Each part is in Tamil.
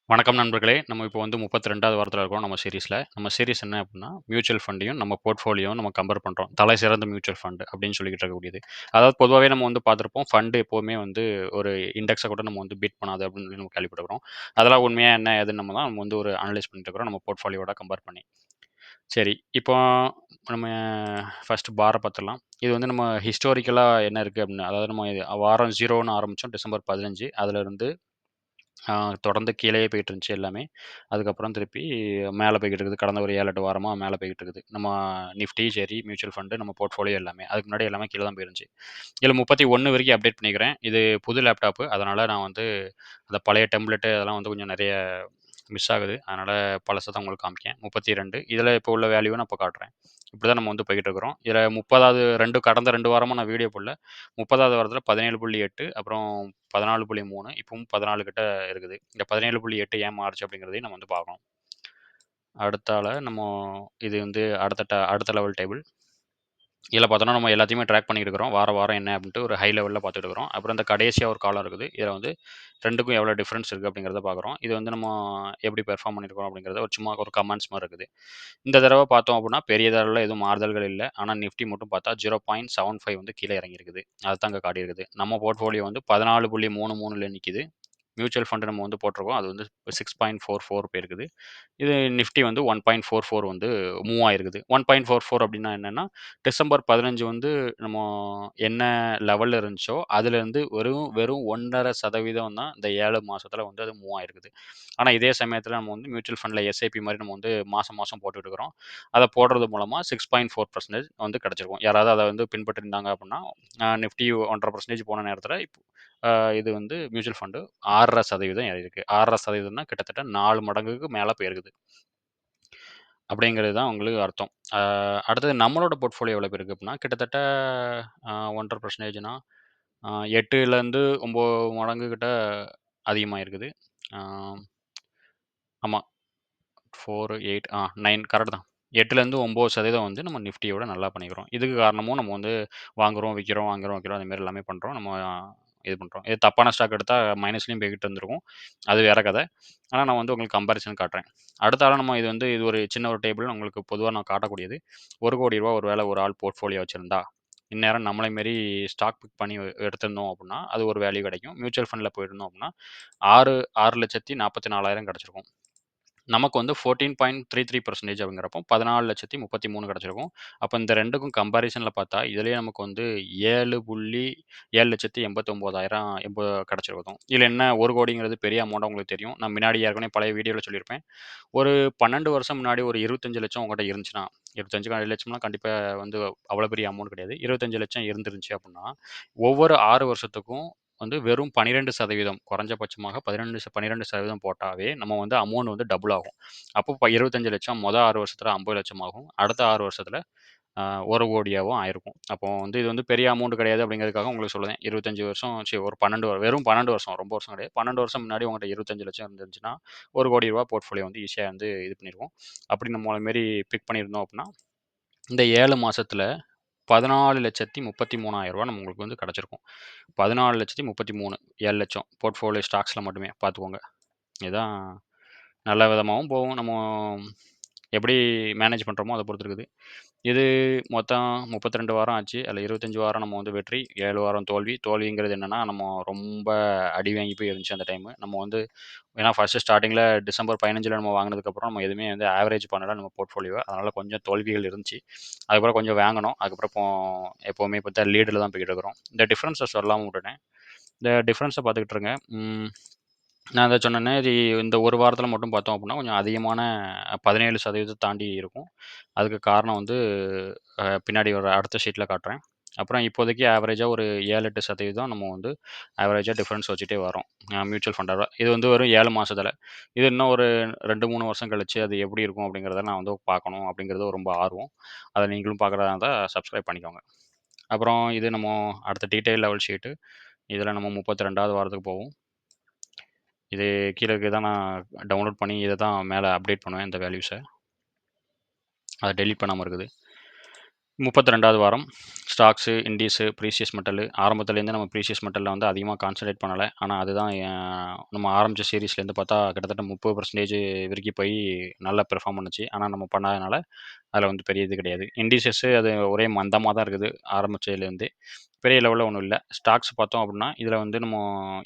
வணக்கம் நண்பர்களே! நம்ம இப்போ வந்து 32வது வாரத்தில இருக்கோம் நம்ம சீரிஸ்ல. நம்ம சீரிஸ் என்ன அப்டின்னா, மியூச்சுவல் ஃபண்டையும், நம்ம போர்ட்ஃபோலியோவும் நம்ம கம்பேர் பண்றோம். தலை சிறந்த மியூச்சுவல் ஃபண்ட் அப்டின்னு சொல்லிக்கிட்டு இருக்கக்கூடியது. அதாவது பொதுவாவே நம்ம வந்து பார்த்திருப்போம். ஃபண்ட் எப்பவுமே வந்து ஒரு இண்டெக்ஸ கூட நம்ம வந்து பீட் பண்ணாது அப்டின்னு சொல்லி நம்ம கேள்விப்பட்டுருக்கிறோம். அதெல்லாம் உண்மையா என்ன ஏதுன்னு நம்ம வந்து ஒரு அனலைஸ் பண்ணிட்டு இருக்கிறோம். நம்ம போர்ட்ஃபோலியோட கம்பேர் பண்ணி. சரி, இப்போ நம்ம ஃபர்ஸ்ட்டு பார பார்த்துடலாம். இது வந்து நம்ம ஹிஸ்டாரிக்கலா என்ன இருக்கு அப்டின்னா, அதாவது நம்ம வாரம் 0ன்னு ஆரம்பிச்சோம் டிசம்பர் 15 அதிலிருந்து தொடர்ந்து கீழயே போயிட்டு இருந்துச்சு எல்லாமே. அதுக்கப்புறம் திருப்பி மேல போய்க்கிட்டு இருக்குது. கடந்த ஒரு 7, 8 வாரமா மேல போய்க்கிட்டு இருக்குது. நம்ம நிஃப்டி சரி, மியூச்சுவல் ஃபண்ட், நம்ம போர்ட்ஃபோலியோ எல்லாமே. அதுக்கு முன்னாடி எல்லாமே கீழ தான் போயிருந்துச்சு. இதில 31 வரைக்கும் அப்டேட் பண்ணிக்கிறேன். இது புது லேப்டாப்பு. அதனால நான் வந்து அந்த பழைய டெம்ப்ளேட்டு அதெல்லாம் வந்து கொஞ்சம் நெறைய மிஸ் ஆகுது. அதனால பழச தான் உங்களுக்கு காமிக்கேன். 32 இதில இப்போ உள்ள வேல்யூவ நான் இப்ப காட்டுறேன். இப்படி தான் நம்ம வந்து போய்க்கிட்டு இருக்கிறோம். இதில 30வது கடந்த 2 வாரமா நான் வீடியோ போடல. 30வது வாரத்தில 17.8 அப்புறம் 14.3 இப்பவும் 14 கிட்ட இருக்குது. இந்த 17.8 ஏன் மாறுச்சு அப்படிங்கிறதையும் நம்ம வந்து பார்க்கணும். அடுத்தால நம்ம இது வந்து அடுத்த லெவல் டேபிள். இதில பார்த்தோம்னா, நம்ம எல்லாத்தையுமே ட்ராக் பண்ணிட்டு இருக்கிறோம். வாரம் என்ன அப்படின்ட்டு ஒரு ஹை லெவல்ல பார்த்துட்டு இருக்கிறோம். அப்புறம் இந்த கடைசியா ஒரு காலம் இருக்குது. இதில வந்து 2க்கும் எவ்வளோ டிஃபரன்ஸ் இருக்கு அப்படிங்கிறத பார்க்குறோம். இது வந்து நம்ம எப்படி பெர்ஃபார்ம் பண்ணியிருக்கிறோம் அப்படிங்கிறத ஒரு சும்மா ஒரு கமெண்ட்ஸ் மாரி இருக்குது. இந்த தடவ பார்த்தோம் அப்படின்னா, பெரிய அளவுல எதுவும் மாறுதல்கள் இல்ல. ஆனா நிஃப்டி மட்டும் பார்த்தா 0.75 வந்து கீழ இறங்கியிருக்குது. அதுதான் அங்க காட்டியிருக்குது. நம்ம போர்ட்ஃபோலியோ வந்து 14.33ல நிக்குது. மியூச்சுவல் ஃபண்ட் நம்ம வந்து போட்டிருக்கோம். அது வந்து 6.44 போயிருக்குது. இது நிஃப்டி வந்து 1.44 வந்து மூவ் ஆயிருக்குது. 1.44 அப்டின்னா என்னன்னா, டிசம்பர் 15 வந்து நம்ம என்ன லெவல்ல இருந்துச்சோ, அதுலேருந்து வெறும் 1.5% தான் இந்த 7 மாசத்துல வந்து அது மூவ் ஆயிருக்குது. ஆனா, இதே சமயத்துல நம்ம வந்து மியூச்சுவல் ஃபண்ட்ல எஸ்ஐபி மாரி நம்ம வந்து மாசம் மாசம் போட்டுட்டு இருக்கிறோம். அத போடுறது மூலமா 6.4% வந்து கிடைச்சிருக்கும். யாராவது அத வந்து பின்பற்றிருந்தாங்க அப்டின்னா, நிஃப்டி 1.5% போன நேரத்துல அ இது வந்து மியூச்சுவல் ஃபண்ட் 6.5% ஏறியிருக்கு. 6.5%னா கிட்டத்தட்ட 4 மடங்குக்கு மேல போயிருக்குது. அப்படிங்கிறது தான் உங்களுக்கு அர்த்தம். அடுத்தது நம்மளோட போர்ட்ஃபோலியோ எவ்வளோ இருக்கு அப்படின்னா, கிட்டத்தட்ட 1.5%னா 8லேருந்து 9 மடங்கு கிட்ட அதிகமாயிருக்குது. ஆ ஆமா. 4, 8 9 கரெக்ட் தான். 8லேருந்து 9% வந்து நம்ம நிஃப்டியோட நல்லா பண்ணிக்கிறோம். இதுக்கு காரணமும் நம்ம வந்து வாங்குறோம், விக்கிறோம், வாங்குறோம், விக்கிறோம் அந்த மாரி எல்லாமே பண்றோம். நம்ம இது பண்றோம். இது தப்பான ஸ்டாக் எடுத்தா மைனஸ்லயும் போய்க்கிட்டு இருந்திருக்கும். அது வேற கத. ஆனா நான் வந்து உங்களுக்கு கம்பேரிசன் காட்டுறேன். அடுத்த ஆளா நம்ம இது ஒரு சின்ன ஒரு டேபிள் உங்களுக்கு பொதுவா நான் காட்டக்கூடியது. ரூ. 1,00,00,000 ஒரு வேள ஒரு ஆள் போர்ட்ஃபோலியோ வச்சிருந்தா, இந்நேரம் நம்மள மாரி ஸ்டாக் பிக் பண்ணி எடுத்திருந்தோம் அப்டின்னா, அது ஒரு வேல்யூ கிடைக்கும். மியூச்சுவல் ஃபண்ட்ல போயிருந்தோம் அப்டின்னா, 6,44,000 கிடைச்சிருக்கும். நமக்கு வந்து 14.33% அப்படிங்கிறப்போ 14,33,000 கிடைச்சிருக்கும். அப்ப இந்த 2க்கும் கம்பேரிசன்ல பார்த்தா, இதிலேயே நமக்கு வந்து 7,789,000 கிடைச்சிருக்கும். இதில என்ன 1,00,00,000ங்கிறது பெரிய அமௌண்ட்டா உங்களுக்கு தெரியும். நான் முன்னாடி ஏற்கனவே பழைய வீடியோல சொல்லியிருப்பேன். ஒரு 12 வருஷம் முன்னாடி ஒரு 25,00,000 உங்கள்ட்ட இருந்துச்சுன்னா, 25க்கும் 7,00,000னா கண்டிப்பா வந்து அவ்வளோ பெரிய அமௌண்ட் கிடையாது. 25,00,000 இருந்துருந்துச்சு அப்படின்னா, ஒவ்வொரு 6 வருஷத்துக்கும் வந்து வெறும் 12% குறைஞ்சபட்சமாக 12% போட்டாவே நம்ம வந்து அமௌண்ட் வந்து டபுள் ஆகும். அப்போ 25,00,000 மொத 6 வருஷத்துல 50,00,000 ஆகும். அடுத்த 6 வருஷத்துல 1,00,00,000 ஆயிருக்கும். அப்போ வந்து இது வந்து பெரிய அமௌண்ட் கிடையாது அப்படிங்கிறதுக்காக உங்களுக்கு சொல்லுறேன். 25 வருஷம் ஒரு 12 வெறும் 12 வருஷம் ரொம்ப வருஷம் கிடையாது. 12 வருஷம் முன்னாடி உங்கள்ட்ட 25,00,000 இருந்துச்சுன்னா, ரூ. 1,00,00,000 போர்ட்ஃபோலியோ வந்து ஈஸியா வந்து இது பண்ணிருவோம். அப்படி நம்மள மாரி பிக் பண்ணியிருந்தோம் அப்படின்னா, இந்த 7 மாசத்துல ரூ. 14,33,000 உங்களுக்கு வந்து கிடைச்சிருக்கும். 14,33,000 7,00,000 போர்ட்ஃபோலியோ ஸ்டாக்ஸ்ல மட்டுமே பார்த்துக்கோங்க. இதுதான் நல்ல விதமாவும் போகும். நம்ம எப்படி மேனேஜ் பண்றோமோ அத பொறுத்து இருக்குது. இது மொத்தம் 32 வாரம் ஆச்சு. அதில 25 வாரம் நம்ம வந்து வெற்றி, 7 வாரம் தோல்வி. தோல்விங்கிறது என்னன்னா, நம்ம ரொம்ப அடி வாங்கி போய் இருந்துச்சு அந்த டைமு. நம்ம வந்து ஏன்னா ஃபர்ஸ்ட்டு ஸ்டார்ட்டிங்கில டிசம்பர் 15ல நம்ம வாங்குனதுக்கப்புறம் நம்ம எதுவுமே வந்து ஆவரேஜ் பண்ணல நம்ம போர்ட்ஃபோலியோவ. அதனால கொஞ்சம் தோல்விகள் இருந்துச்சு. அதுக்கப்புறம் கொஞ்சம் வாங்குனோம். அதுக்கப்புறம் எப்பவுமே பார்த்தா லீடுல தான் போய்க்கிட்டு இருக்கிறோம். இந்த டிஃபரன்ஸ சொல்லாம விட்டுட்டேன். இந்த டிஃபரன்ஸ பார்த்துக்கிட்டு இருங்க. நான் அதான் சொன்னேனே, இது இந்த ஒரு வாரத்தில மட்டும் பார்த்தோம் அப்புட்னா, கொஞ்சம் அதிகமான 17% தாண்டி இருக்கும். அதுக்கு காரணம் வந்து பின்னாடி ஒரு அடுத்த ஷீட்ல காட்டுறேன். அப்புறம் இப்போதைக்கு ஆவரேஜா ஒரு 7, 8% நம்ம வந்து ஆவரேஜா டிஃபரன்ஸ் வச்சுட்டே வரோம். மியூச்சுவல் ஃபண்டோட. இது வந்து வெறும் 7 மாசத்துல. இது இன்னும் ஒரு 2, 3 வருஷம் கழிச்சு அது எப்படி இருக்கும் அப்படிங்கிறத நான் வந்து பார்க்கணும் அப்படிங்கிறது ரொம்ப ஆர்வம். அத நீங்களும் பார்க்குறதா இருந்தா சப்ஸ்கிரைப் பண்ணிக்கோங்க. அப்புறம் இது நம்ம அடுத்த டீட்டெயில் லெவல் ஷீட்டு. இதில நம்ம 32வது வாரத்துக்கு போவோம். இது கீழ இருக்கிறத நான் டவுன்லோட் பண்ணி இத தான் மேல அப்டேட் பண்ணுவேன் இந்த வேல்யூஸ. அத டெலீட் பண்ணாம இருக்குது. 32வது வாரம் ஸ்டாக்ஸு, இண்டீஸு, ப்ரீசியஸ் மெட்டலு ஆரம்பத்துலேருந்து நம்ம ப்ரீசியஸ் மெட்டலில் வந்து அதிகமாக கான்சன்ட்ரேட் பண்ணலை. ஆனால் அதுதான் நம்ம ஆரம்பித்த சீரீஸ்லேருந்து பார்த்தா கிட்டத்தட்ட 30% வரைக்கும் போய் நல்லா பெர்ஃபார்ம் பண்ணுச்சு. ஆனால் நம்ம பண்ணாதனால அதில் வந்து பெரிய இது கிடையாது. இண்டீசஸ்ஸு அது ஒரே மந்தமாக தான் இருக்குது ஆரம்பிச்சதுலேருந்தே. பெரிய லெவலில் ஒன்றும் இல்லை. ஸ்டாக்ஸ் பார்த்தோம் அப்படின்னா இதில் வந்து நம்ம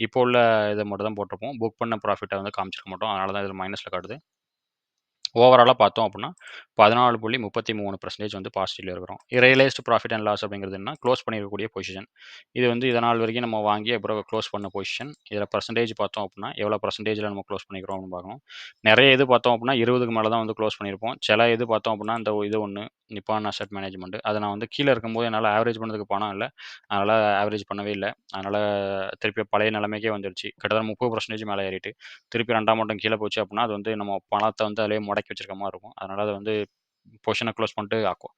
இப்போ உள்ள இதை மட்டும் தான் போட்டிருப்போம். புக் பண்ண ப்ராஃபிட்டை வந்து காமிச்சிருக்க மாட்டோம். அதனால தான் இதில் மைனஸில் காட்டுது. ஓவராலா பார்த்தோம் அப்படின்னா 14.33% வந்து பாசிட்டிவ்ல இருக்கிறோம். ரியலைஸ்டு ப்ராஃபிட் அண்ட் லாஸ் அப்படிங்கிறது என்ன? க்ளோஸ் பண்ணியிருக்கக்கூடிய பொசிஷன். இது வந்து இதனால் வரைக்கும் நம்ம வாங்கி அப்புறம் க்ளோஸ் பண்ண பொசிஷன். இதில் பெர்சன்டேஜ் பார்த்தோம் அப்படின்னா எவ்வளோ பெர்சன்டேஜில் நம்ம க்ளோஸ் பண்ணிக்கிறோம் அப்படின்னு பார்க்கணும். நிறைய இது பார்த்தோம் அப்படின்னா 20க்கு மேலே தான் வந்து க்ளோஸ் பண்ணியிருப்போம். சில இது பார்த்தோம் அப்படின்னா இந்த இது ஒன்று நிப்பான் அசெட் மேனேஜ்மெண்ட். அதை நான் வந்து கீழே இருக்கும்போது என்னால் ஆவரேஜ் பண்ணதுக்கு பணம் இல்லை. அதனால் ஆவரேஜ் பண்ணவே இல்லை. அதனால் திருப்பி பழைய நிலைமைக்கே வந்துருச்சு. கிட்டத்தட்ட 30% மேலே ஏறிட்டு திருப்பி 2ஆம் மட்டம் கீழே போச்சு அப்படின்னா அது வந்து நம்ம பணத்தை வந்து அதிலேயே முடக்கி வச்சிருக்க மாதிரி இருக்கும். அதனால் அதை வந்து பொசிஷனை க்ளோஸ் பண்ணிட்டு ஆக்கும்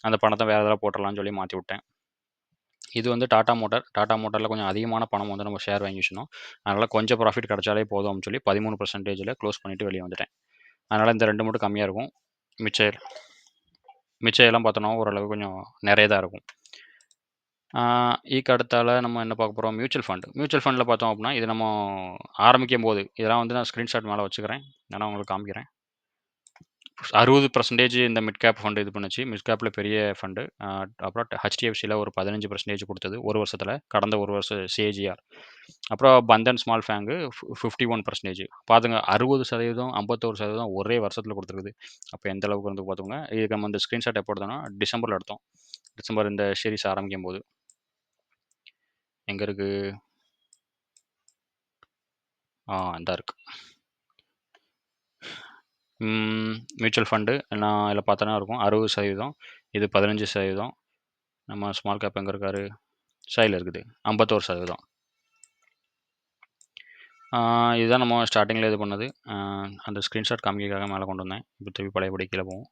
அந்த பணத்தை வேறு எதாவது போட்டுடலாம்னு சொல்லி மாற்றி விட்டேன். இது வந்து டாடா மோட்டார். டாடா மோட்டாரில் கொஞ்சம் அதிகமான பணம் வந்து நம்ம ஷேர் வாங்கி வச்சிருந்தோம். அதனால் கொஞ்சம் ப்ராஃபிட் கிடைச்சாலே போதும் அப்படின்னு சொல்லி 13%ல் க்ளோஸ் பண்ணிவிட்டு வெளியே வந்துட்டேன். அதனால் இந்த 2 மட்டும் கம்மியாக இருக்கும். மிச்சம் மிச்சம் எல்லாம் பார்த்தோன்னா ஓரளவு கொஞ்சம் நிறைய தான் இருக்கும். ஈக்கு அடுத்தால நம்ம என்ன பார்க்க போகிறோம்? Mutual fund. மியூச்சுவல் ஃபண்டில் பார்த்தோம் அப்படின்னா இது நம்ம ஆரம்பிக்கும் போது இதெல்லாம் வந்து நான் ஸ்க்ரீன்ஷாட் மேலே வச்சுக்கிறேன். வேணா உங்களுக்கு காமிக்கிறேன். 60% இந்த மிட் கேப் ஃபண்ட் இது பண்ணுச்சு. மிட் கேப்ல பெரிய ஃபண்டு. அப்புறம் HDFCல ஒரு 15% கொடுத்தது 1 வருஷத்துல. கடந்த 1 வருஷம் CAGR. அப்புறம் பந்தன் ஸ்மால் ஃபேங்கு 51%. பாத்துங்க 60%, 51% ஒரே வருஷத்துல கொடுத்துருக்குது. அப்போ எந்த அளவுக்கு வந்து பார்த்துக்கோங்க. இதுக்கு நம்ம இந்த ஸ்க்ரீன்ஷாட் எப்போ எடுத்தோம்னா டிசம்பரில் எடுத்தோம். டிசம்பர் இந்த சீரிஸ் ஆரம்பிக்கும் போது. எங்கே இருக்கு? இந்தா இருக்கு. மியூச்சுவல் ஃபண்டு நான் இதில் பார்த்தோன்னா இருக்கும் 60%. இது 15%. நம்ம ஸ்மால் கேப் எங்கே இருக்காரு? சைடில் இருக்குது 51%. இதுதான் நம்ம ஸ்டார்டிங்கில் இது பண்ணது. அந்த ஸ்க்ரீன்ஷாட் காமிக்கிறதுக்காக மேலே கொண்டு வந்தேன். இப்போ திருப்பி பழையபடி கீழே போவோம்.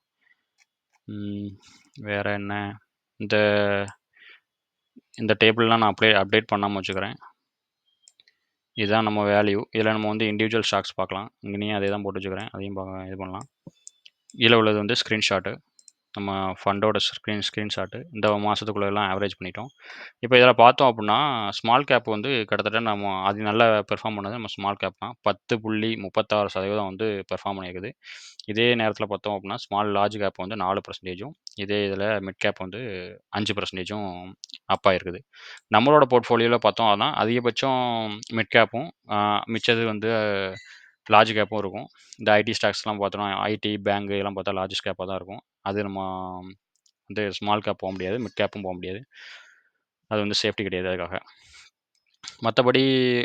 வேறு என்ன? இந்த இந்த டேபிள்லாம் நான் அப்டேட் பண்ணாமல் வச்சுக்கிறேன். இதுதான் நம்ம வேல்யூ. இதில் நம்ம வந்து இண்டிவிஜுவல் ஸ்டாக்ஸ் பார்க்கலாம். இங்கேயும் அதே தான் போட்டு வச்சுக்கிறேன். அதையும் இது பண்ணலாம். கீழே உள்ளது வந்து ஸ்க்ரீன்ஷாட்டு. நம்ம ஃபண்டோட ஸ்க்ரீன்ஷாட்டு. இந்த மாதத்துக்குள்ளெல்லாம் ஆவரேஜ் பண்ணிட்டோம். இப்போ இதில் பார்த்தோம் அப்படின்னா ஸ்மால் கேப் வந்து கிட்டத்தட்ட நம்ம அது நல்லா பெர்ஃபார்ம் பண்ணது நம்ம ஸ்மால் கேப் தான். 10.36% வந்து பெர்ஃபார்ம் பண்ணியிருக்குது. இதே நேரத்தில் பார்த்தோம் அப்படின்னா லார்ஜ் கேப் வந்து 4%. இதே இதில் மிட் கேப் வந்து 5%. அப் ஆயிருக்குது. நம்மளோட போர்ட்ஃபோலியோவில் பார்த்தோம் அப்படின்னா அதிகபட்சம் மிட் கேப்பும் மிச்சது வந்து லார்ஜ் கேப்பும் இருக்கும். இந்த ஐடி ஸ்டாக்ஸ்லாம் பார்த்தோன்னா ஐடி, பேங்க் இதெல்லாம் பார்த்தா லார்ஜஸ்ட் கேப்பாக தான் இருக்கும். அது நம்ம வந்து ஸ்மால் கேப் போக முடியாது. மிட் கேப்பும் போக முடியாது. அது வந்து சேஃப்டி கிடையாது அதுக்காக. மற்றபடி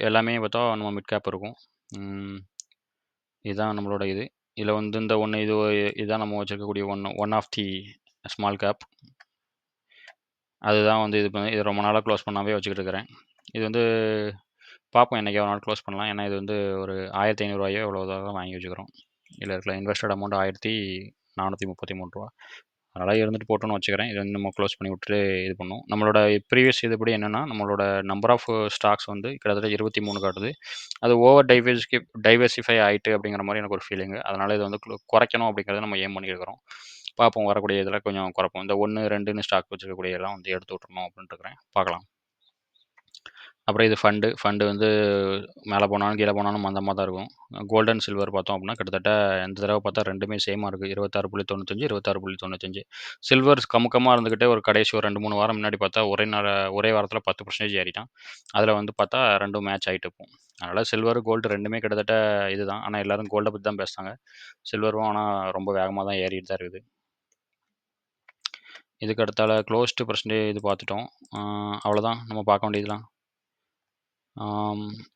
எல்லாமே பார்த்தா நம்ம மிட் கேப் இருக்கும். இதுதான் நம்மளோட இது. இதில் வந்து இந்த ஒன்று இதுதான் நம்ம வச்சுருக்கக்கூடிய one of the small gap. அதுதான் வந்து இது ரொம்ப நாளாக க்ளோஸ் பண்ணாமே வச்சுக்கிட்டு இருக்கிறேன். இது வந்து பார்ப்போம் என்றைக்கா ஒரு நாள் க்ளோஸ் பண்ணலாம். ஏன்னா இது வந்து ஒரு ரூ. 1500 எவ்வளோதாக வாங்கி வச்சுக்கிறோம். இதில் இருக்கிற இன்வெஸ்டட் அமௌண்ட் ரூ. 1433. அதனால் இருந்துட்டு போட்டோன்னு வச்சுக்கிறேன். இது வந்து நம்ம க்ளோஸ் பண்ணி விட்டுட்டு இது பண்ணுவோம். நம்மளோட ப்ரீவியஸ் இதுபடி என்னென்னா நம்மளோட நம்பர் ஆஃப் ஸ்டாக்ஸ் வந்து கிட்டத்தட்ட 23 காட்டுது. அது ஓவர் டைவர்சிஃபை ஆகிட்டு அப்படிங்கிற மாதிரி எனக்கு ஒரு ஃபீலிங்கு. அதனால் இதை வந்து குறைக்கணும் அப்படிங்கிறத நம்ம ஏம் பண்ணியிருக்கிறோம். பார்ப்போம் வரக்கூடிய இதில் கொஞ்சம் குறைப்போம். இந்த 1, 2ன்னு ஸ்டாக் வச்சுருக்கக்கூடிய எல்லாம் வந்து எடுத்து விட்றணும் அப்படின்ட்டு இருக்கிறேன். பார்க்கலாம். அப்புறம் இது ஃபண்டு வந்து மேலே போனாலும் கீழே போனாலும் மந்தமாக தான் இருக்கும். கோல்டு அண்ட் சில்வர் பார்த்தோம் அப்படின்னா கிட்டத்தட்ட இந்த தடவை பார்த்தா 2மே சேமாக இருக்குது. 26.95, 26.95. சில்வர் கம்முக்கமாக இருந்துக்கிட்டே ஒரு கடைசி ஒரு 2, 3 வாரம் முன்னாடி பார்த்தா ஒரே வாரத்தில் 10% ஏறிட்டான். அதில் வந்து பார்த்தா 2ம் மேட்ச் ஆகிட்டு இருக்கும். அதனால் சில்வர், கோல்டு 2மே கிட்டத்தட்ட இதுதான். ஆனால் எல்லோரும் கோல்டை பற்றி தான் பேசுகிறாங்க. சில்வரும் ஆனால் ரொம்ப வேகமாக தான் ஏறிட்டு தான் இருக்குது. இதுக்கு அடுத்தால க்ளோஸ்டு பர்சன்டேஜ் இது பார்த்துட்டோம். அவ்வளோதான் நம்ம பார்க்க வேண்டியதுலாம்.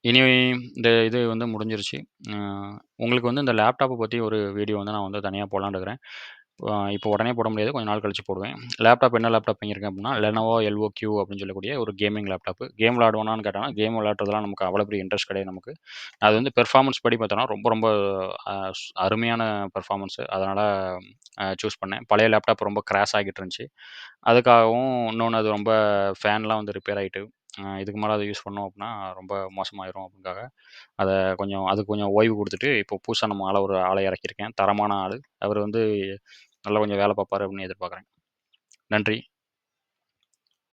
இனி இந்த இது வந்து முடிஞ்சிருச்சு. உங்களுக்கு வந்து இந்த லேப்டாப்பை பற்றி ஒரு வீடியோ வந்து நான் வந்து தனியாக போடலான்னு இருக்கிறேன். இப்போ உடனே போட முடியாது. கொஞ்சம் நாள் கழிச்சு போடுவேன். லேப்டாப் என்ன லேப்டாப் வாங்கியிருக்கேன் அப்படின்னா Lenovo LOQ அப்படின்னு சொல்லக்கூடிய ஒரு கேமிங் லேப்டாப்பு. கேம் விளையாடுவேனான்னு கேட்டாங்கன்னா கேம் விளையாடுறதுலாம் நமக்கு அவ்வளோ பெரிய இன்ட்ரெஸ்ட் கிடையாது நமக்கு. அது வந்து பெர்ஃபார்மன்ஸ் படி பார்த்தோன்னா ரொம்ப ரொம்ப அருமையான பெர்ஃபார்மன்ஸு. அதனால் சூஸ் பண்ணேன். பழைய லேப்டாப் ரொம்ப கிராஷ் ஆகிட்டு இருந்துச்சு. அதுக்காகவும் இன்னொன்று அது ரொம்ப ஃபேன்லாம் வந்து ரிப்பேர் ஆகிட்டு இதுக்கு மேலே அதை யூஸ் பண்ணோம் அப்படின்னா ரொம்ப மோசமாயிரும் அப்படின்காக அதுக்கு கொஞ்சம் ஓய்வு கொடுத்துட்டு இப்போ புதுசாக நம்ம ஒரு ஆளை இறக்கியிருக்கேன். தரமான ஆள். அவர் வந்து நல்லா கொஞ்சம் வேலை பார்ப்பார் அப்படின்னு எதிர்பார்க்குறேன். நன்றி.